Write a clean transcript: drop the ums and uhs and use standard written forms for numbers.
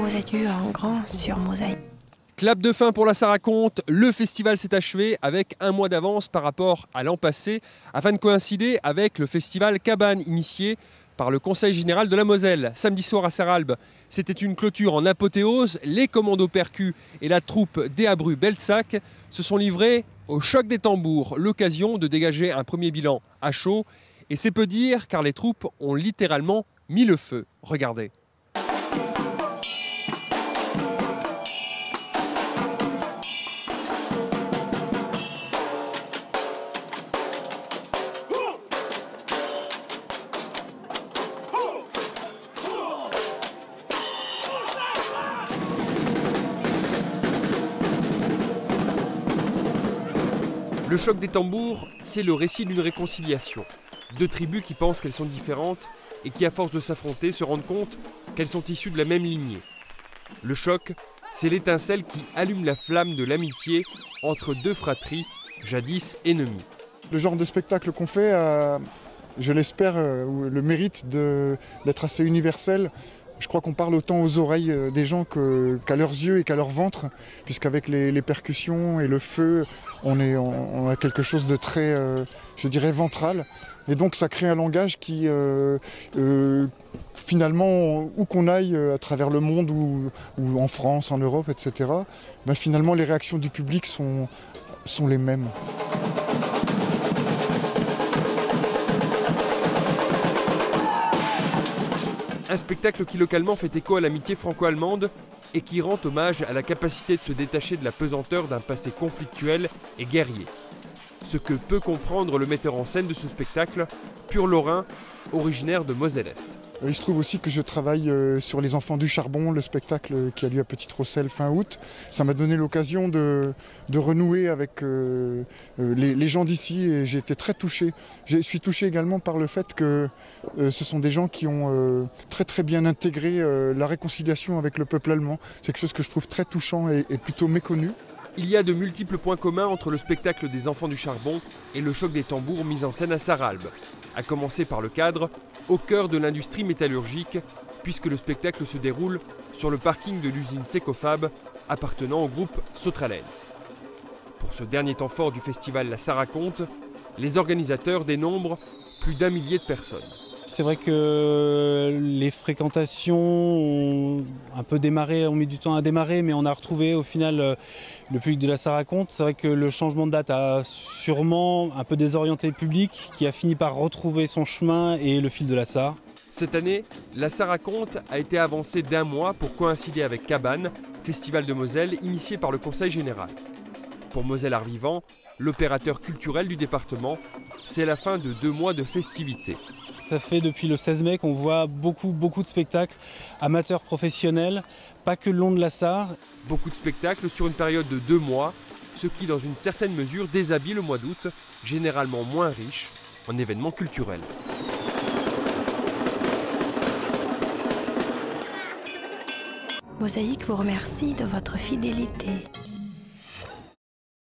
gros adieux en grand sur Mosaïque. Clap de fin pour la Saraconte, le festival s'est achevé avec un mois d'avance par rapport à l'an passé, afin de coïncider avec le festival Cabane initié par le Conseil général de la Moselle. Samedi soir à Sarralbe, c'était une clôture en apothéose. Les commandos percus et la troupe d'Eabru Beltsac se sont livrés au choc des tambours, l'occasion de dégager un premier bilan à chaud. Et c'est peu dire car les troupes ont littéralement mis le feu. Regardez. Le choc des tambours, c'est le récit d'une réconciliation. Deux tribus qui pensent qu'elles sont différentes et qui, à force de s'affronter, se rendent compte qu'elles sont issues de la même lignée. Le choc, c'est l'étincelle qui allume la flamme de l'amitié entre deux fratries, jadis ennemies. Le genre de spectacle qu'on fait a, je l'espère, le mérite d'être assez universel. Je crois qu'on parle autant aux oreilles des gens qu'à leurs yeux et qu'à leur ventre, puisqu'avec les percussions et le feu, on a quelque chose de très, je dirais, ventral. Et donc ça crée un langage qui, finalement, où qu'on aille à travers le monde, ou en France, en Europe, etc., ben finalement les réactions du public sont les mêmes. Un spectacle qui localement fait écho à l'amitié franco-allemande et qui rend hommage à la capacité de se détacher de la pesanteur d'un passé conflictuel et guerrier. Ce que peut comprendre le metteur en scène de ce spectacle, pur lorrain, originaire de Moselle-Est. Il se trouve aussi que je travaille sur Les Enfants du Charbon, le spectacle qui a lieu à Petite-Rosselle fin août. Ça m'a donné l'occasion de renouer avec les gens d'ici et j'ai été très touché. Je suis touché également par le fait que ce sont des gens qui ont très bien intégré la réconciliation avec le peuple allemand. C'est quelque chose que je trouve très touchant et plutôt méconnu. Il y a de multiples points communs entre le spectacle des Enfants du Charbon et le choc des tambours mis en scène à Sarralbe, à commencer par le cadre, au cœur de l'industrie métallurgique, puisque le spectacle se déroule sur le parking de l'usine Secofab appartenant au groupe Sotralens. Pour ce dernier temps fort du festival La Saraconte, les organisateurs dénombrent plus d'1 millier de personnes. C'est vrai que les fréquentations ont un peu démarré, ont mis du temps à démarrer, mais on a retrouvé au final le public de la Saraconte. C'est vrai que le changement de date a sûrement un peu désorienté le public, qui a fini par retrouver son chemin et le fil de la Sarre. Cette année, la Saraconte a été avancée d'1 mois pour coïncider avec Cabane, festival de Moselle initié par le Conseil général. Pour Moselle Art Vivant, l'opérateur culturel du département, c'est la fin de 2 mois de festivités. Ça fait depuis le 16 mai qu'on voit beaucoup de spectacles amateurs professionnels, pas que le long de la Sarre. Beaucoup de spectacles sur une période de 2 mois, ce qui dans une certaine mesure déshabille le mois d'août, généralement moins riche en événements culturels. Mosaïque vous remercie de votre fidélité.